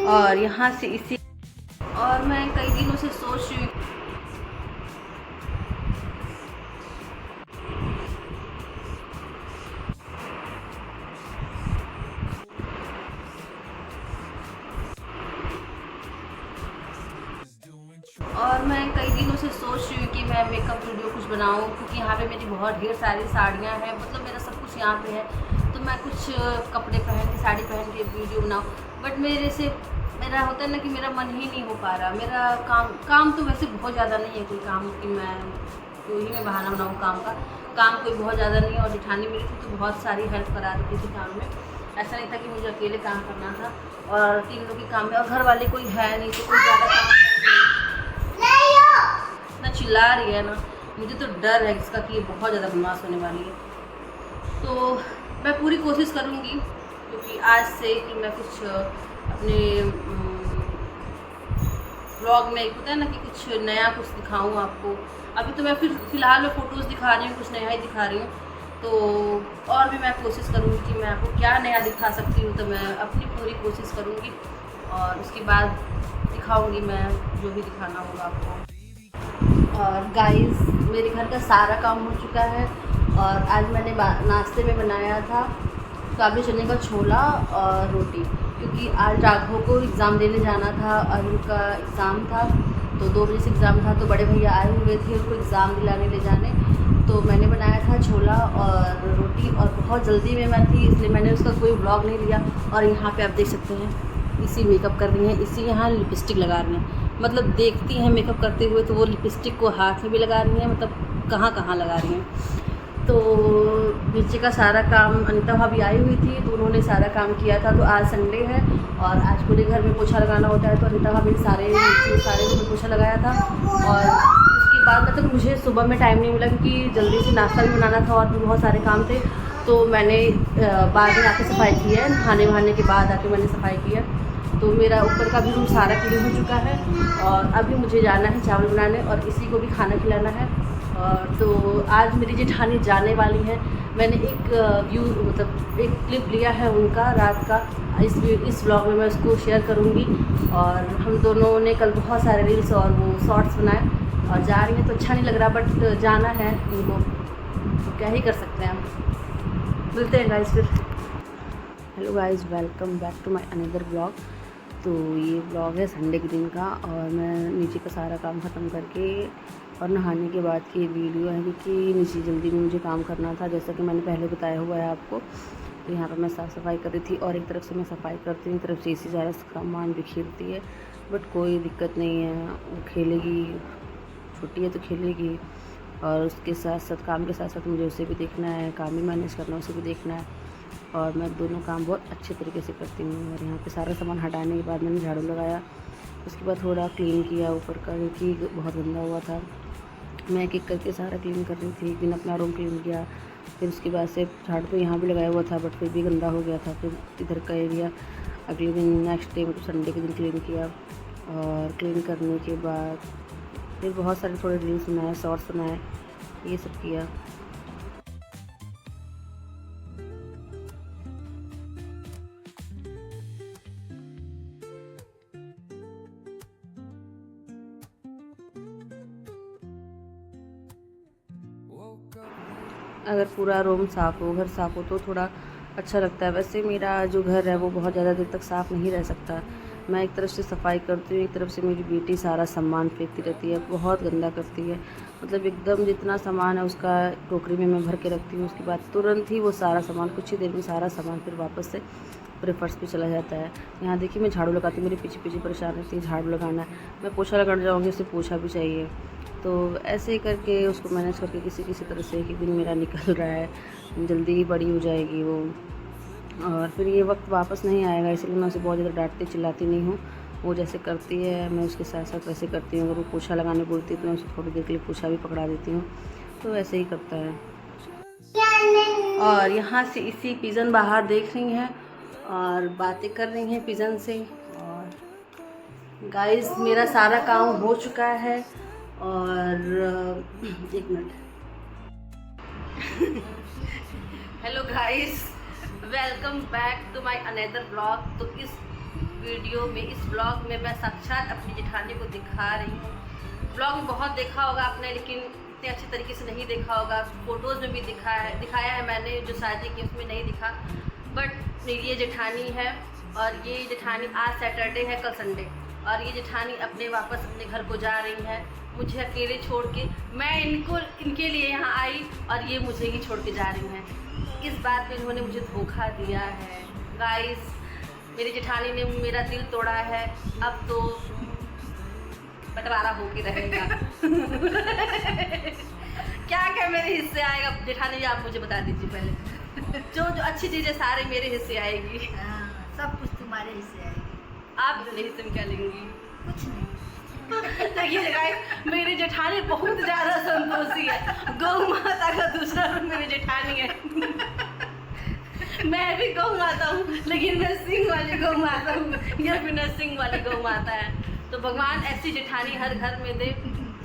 और यहाँ से इसी और मैं कई दिनों से सोच रही हूँ कि मैं मेकअप वीडियो कुछ बनाऊँ, क्योंकि यहाँ पे मेरी बहुत ढेर सारी साड़ियाँ हैं, मतलब मेरा सब कुछ यहाँ पे है। तो मैं कुछ कपड़े पहन के, साड़ी पहन के वीडियो बनाऊँ, बट मेरा होता है ना कि मेरा मन ही नहीं हो पा रहा। मेरा काम तो वैसे बहुत ज़्यादा नहीं है कोई काम कि मैं बहाना बनाऊँ काम का। काम कोई बहुत ज़्यादा नहीं है, और जेठानी मेरी थी तो बहुत सारी हेल्प करा देती थी काम में। ऐसा नहीं था कि मुझे अकेले काम करना था, और 3 लोग के काम में, और घर वाले कोई है नहीं तो कोई ज़्यादा काम ना। चिल्ला रही है ना, मुझे तो डर है इसका कि ये बहुत ज़्यादा बदमाश होने वाली है। तो मैं पूरी कोशिश करूँगी, क्योंकि आज से कि मैं कुछ अपने ब्लॉग में होता है ना कि कुछ नया कुछ दिखाऊँ आपको। अभी तो मैं फ़िलहाल मैं फ़ोटोज़ दिखा रही हूँ, कुछ नया ही दिखा रही हूँ। तो और भी मैं कोशिश करूँगी कि मैं आपको क्या नया दिखा सकती हूँ, तो मैं अपनी पूरी कोशिश करूँगी, और उसके बाद दिखाऊँगी मैं जो भी दिखाना होगा आपको। और गाइस, मेरे घर का सारा काम हो चुका है, और आज मैंने नाश्ते में बनाया था काबुली चने का छोला और रोटी, क्योंकि आज राघव को एग्ज़ाम देने जाना था, और उनका एग्ज़ाम था, तो 2 बजे से एग्ज़ाम था। तो बड़े भैया आए हुए थे उनको एग्ज़ाम दिलाने ले जाने, तो मैंने बनाया था छोला और रोटी, और बहुत जल्दी में मैं थी, इसलिए मैंने उसका कोई व्लॉग नहीं लिया। और यहाँ पे आप देख सकते हैं, इसी मेकअप कर रही हैं, इसी यहाँ लिपस्टिक लगा रही हैं। मतलब देखती हैं मेकअप करते हुए तो वो लिपस्टिक को हाथ में भी लगा रही हैं, मतलब कहाँ कहाँ लगा रही हैं। तो नीचे का सारा काम, अनिता भाभी आई हुई थी तो उन्होंने सारा काम किया था। तो आज संडे है, और आज पूरे घर में पोछा लगाना होता है, तो अनिता भाभी ने सारे में पोछा लगाया था। और उसके बाद मतलब मुझे सुबह में टाइम नहीं मिला, क्योंकि जल्दी से नाश्ता भी बनाना था और भी बहुत सारे काम थे। तो मैंने बाद में आके सफाई की है, नहाने वहाने के बाद आके मैंने सफाई की है। तो मेरा ऊपर का भी रूम सारा क्लीन हो चुका है, और अभी मुझे जाना है चावल बनाने, और इसी को भी खाना खिलाना है। तो आज मेरी जेठानी जाने वाली हैं। मैंने एक मतलब एक क्लिप लिया है उनका रात का, इस व्लॉग में मैं उसको शेयर करूँगी। और हम दोनों ने कल बहुत सारे रील्स और वो शॉर्ट्स बनाए, और जा रही हैं तो अच्छा नहीं लग रहा, बट जाना है उनको, तो क्या ही कर सकते हैं हम। मिलते हैं गाइस फिर। Hello guys, welcome back to my another blog. तो ये ब्लॉग है संडे के दिन का, और मैं नीचे का सारा काम ख़त्म करके और नहाने के बाद की वीडियो है, क्योंकि नीचे जल्दी में मुझे काम करना था, जैसा कि मैंने पहले बताया हुआ है आपको। तो यहाँ पर मैं साफ़ सफाई कर रही थी, और एक तरफ से मैं सफाई करती हूँ, एक तरफ से इसी सारा सामान बिखेरती है। बट कोई दिक्कत नहीं है, वो खेलेगी, छुट्टी है तो खेलेगी, और उसके साथ साथ काम के साथ साथ मुझे उसे भी देखना है, काम भी मैनेज करना है, उसे भी देखना है। और मैं दोनों काम बहुत अच्छे तरीके से करती हूँ। और यहाँ पे सारा सामान हटाने के बाद मैंने झाड़ू लगाया, उसके बाद थोड़ा क्लीन किया ऊपर का, क्योंकि बहुत गंदा हुआ था। मैं एक एक करके सारा क्लीन कर रही थी। एक दिन अपना रूम क्लीन किया, फिर उसके बाद से झाड़ू तो यहाँ भी लगाया हुआ था, बट फिर भी गंदा हो गया था। फिर इधर का एरिया अगले दिन, नेक्स्ट डे मतलब संडे के दिन क्लीन किया, और क्लीन करने के बाद फिर बहुत सारे थोड़े रील्स बनाए, शॉर्ट्स बनाए, ये सब किया। अगर पूरा रूम साफ़ हो, घर साफ़ हो तो थोड़ा अच्छा लगता है। वैसे मेरा जो घर है वो बहुत ज़्यादा देर तक साफ़ नहीं रह सकता। मैं एक तरफ से सफाई करती हूँ, एक तरफ से मेरी बेटी सारा सामान फेंकती रहती है, बहुत गंदा करती है। मतलब एकदम जितना सामान है उसका टोकरी में मैं भर के रखती हूँ, उसके बाद तुरंत ही वो सारा सामान, कुछ ही देर में सारा सामान फिर वापस से पूरे फर्श पे चला जाता है। यहाँ देखिए मैं झाड़ू लगाती हूँ, मेरे पीछे पीछे परेशान रहती है, झाड़ू लगाना है, मैं पोछा लगाने जाऊँगी, उसे पोछा भी चाहिए। तो ऐसे ही करके उसको मैनेज करके किसी किसी तरह से एक दिन मेरा निकल रहा है, जल्दी ही बड़ी हो जाएगी वो, और फिर ये वक्त वापस नहीं आएगा। इसलिए मैं उसे बहुत ज़्यादा डांटती चिल्लाती नहीं हूँ। वो जैसे करती है मैं उसके साथ साथ वैसे करती हूँ। अगर वो पोछा लगाने बोलती है तो मैं उसे थोड़ी देर के लिए पोछा भी पकड़ा देती हूँ, तो ऐसे ही करता है। और यहाँ से इसी पिजन बाहर देख रही हैं और बातें कर रही हैं पिजन से। और गाइस मेरा सारा काम हो चुका है और एक minute. Hello guys, welcome back to my another blog. तो इस वीडियो में, इस ब्लॉग में मैं साक्षात अपनी जेठानी को दिखा रही हूँ। ब्लॉग में बहुत देखा होगा आपने, लेकिन इतने अच्छे तरीके से नहीं देखा होगा। फ़ोटोज़ में भी दिखाया है मैंने, जो शादी की उसमें नहीं दिखा। बट मेरी ये जेठानी है और ये जेठानी आज सैटरडे है, कल संडे, और ये जेठानी वापस अपने घर को जा रही है मुझे अकेले छोड़ के। मैं इनके लिए यहाँ आई और ये मुझे ही छोड़ के जा रही हैं। इस बात में इन्होंने मुझे धोखा दिया है गाइस। मेरी जेठानी ने मेरा दिल तोड़ा है, अब तो बंटवारा हो के रहेगा। क्या क्या मेरे हिस्से आएगा जेठानी जी, आप मुझे बता दीजिए पहले। जो अच्छी चीज़ें सारे मेरे हिस्से आएगी। सब कुछ तुम्हारे हिस्से आएगी। आप मेरे हिस्से में क्या लेंगी? कुछ नहीं। देखिए गाइस, मेरी जेठानी बहुत ज़्यादा संतोषी है। गौ माता का दूसरा रूप मेरी जेठानी है। मैं भी गौ माता हूँ, लेकिन मैं सिंह वाली गौ माता हूँ। यह बिना सिंह वाली गौ माता है। तो भगवान ऐसी जेठानी हर घर में दे,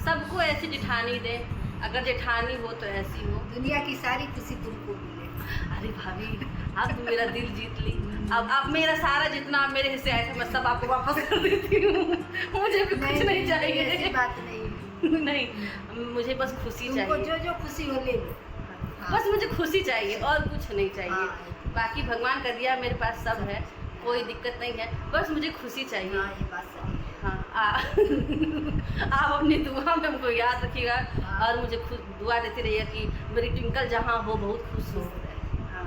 सबको ऐसी जेठानी दे। अगर जेठानी हो तो ऐसी हो। दुनिया की सारी खुशी तुमको मिले। अरे भाभी, आप तो मेरा दिल जीत ली। अब मेरा सारा जितना मेरे हिस्से आया था मैं सब आपको वापस कर देती हूँ। मुझे भी कुछ नहीं चाहिए। ऐसी बात नहीं। नहीं, मुझे बस खुशी तुमको चाहिए। जो खुशी हो ले लो। बस मुझे खुशी चाहिए और कुछ नहीं चाहिए। हाँ। बाकी भगवान का दिया मेरे पास सब है, कोई दिक्कत नहीं है। बस मुझे खुशी चाहिए। हाँ, ये बात सही है। हाँ। आप अपनी दुआ में हमको याद रखिएगा और मुझे दुआ देती रहिए कि मेरी ट्विंकल जहाँ हो बहुत खुश हो। हाँ,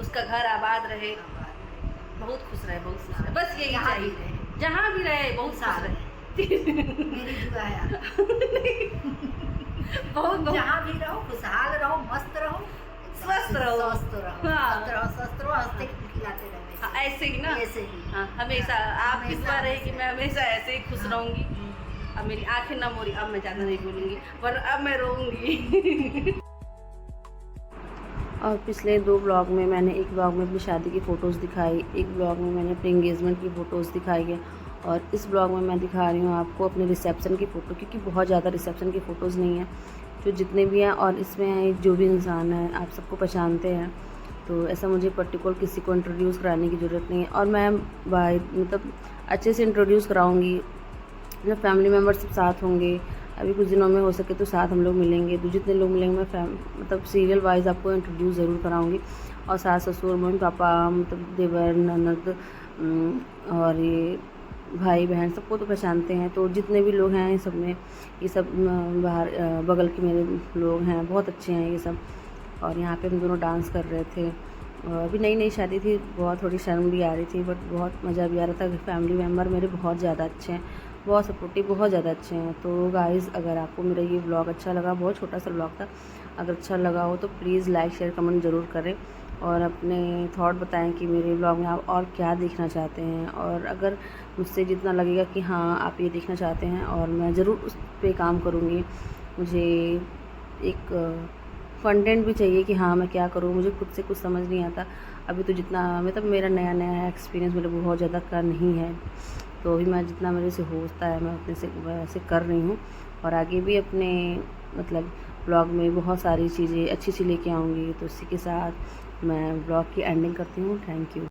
उसका घर आबाद रहे, बहुत खुश रहे, बहुत खुश रहे। बस यही चाहिए, जहाँ भी रहे बहुत खुश रहे। मेरी दुआ है। बहुत जहाँ भी रहो, खुशहाल रहो, मस्त रहो, स्वस्थ रहो। स्वस्थ रहो, हाँ। स्वस्थ रहो, हंसते खिलाते रहो। हाँ, ऐसे ही ना, ऐसे ही। हाँ, हमेशा आप की दुआ रहे कि मैं हमेशा ऐसे ही खुश रहूँगी। अब मेरी आंखें ना मोरी, अब मैं ज़्यादा नहीं बोलूँगी, वरना अब मैं रोऊंगी। और पिछले 2 ब्लॉग में मैंने, एक ब्लॉग में अपनी शादी की फ़ोटोज़ दिखाई, एक ब्लॉग में मैंने अपनी इंगेजमेंट की फ़ोटोज़ दिखाई है, और इस ब्लॉग में मैं दिखा रही हूँ आपको अपने रिसेप्शन की फ़ोटो, क्योंकि बहुत ज़्यादा रिसेप्शन की फ़ोटोज़ नहीं है, जो जितने भी हैं। और इसमें जो भी इंसान है आप सबको पहचानते हैं, तो ऐसा मुझे पर्टिकुलर किसी को इंट्रोड्यूस कराने की ज़रूरत नहीं है। और मैं मतलब अच्छे से इंट्रोड्यूस कराऊँगी, जब फैमिली मेम्बर सब साथ होंगे। अभी कुछ दिनों में हो सके तो साथ हम लोग मिलेंगे, तो जितने लोग मिलेंगे मैं मतलब सीरियल वाइज आपको इंट्रोड्यूस ज़रूर कराऊंगी। और सास ससुर, मम्मी पापा, मतलब देवर ननद और ये भाई बहन, सबको तो पहचानते हैं। तो जितने भी लोग हैं सब में, ये सब बाहर बगल के मेरे लोग हैं, बहुत अच्छे हैं ये सब। और यहाँ पे हम दोनों डांस कर रहे थे। और अभी नई नई शादी थी, बहुत थोड़ी शर्म भी आ रही थी, बट बहुत मज़ा भी आ रहा था। फैमिली मेम्बर मेरे बहुत ज़्यादा अच्छे हैं, बहुत सपोर्टिव, बहुत ज़्यादा अच्छे हैं। तो गाइज़, अगर आपको मेरा ये ब्लॉग अच्छा लगा, बहुत छोटा सा ब्लॉग था, अगर अच्छा लगा हो तो प्लीज़ लाइक शेयर कमेंट ज़रूर करें और अपने थॉट बताएं कि मेरे ब्लॉग में आप और क्या देखना चाहते हैं। और अगर मुझसे जितना लगेगा कि हाँ आप ये देखना चाहते हैं, और मैं ज़रूर उस पर काम करूँगी। मुझे एक कंटेंट भी चाहिए कि हाँ मैं क्या करूँ, मुझे खुद से कुछ समझ नहीं आता अभी। तो जितना मतलब मेरा नया नया एक्सपीरियंस मेरे बहुत ज़्यादा का नहीं है, तो अभी मैं जितना मेरे से होता है मैं अपने से वैसे कर रही हूँ। और आगे भी अपने मतलब ब्लॉग में बहुत सारी चीज़ें अच्छी लेके आऊँगी। तो इसी के साथ मैं ब्लॉग की एंडिंग करती हूँ। Thank you.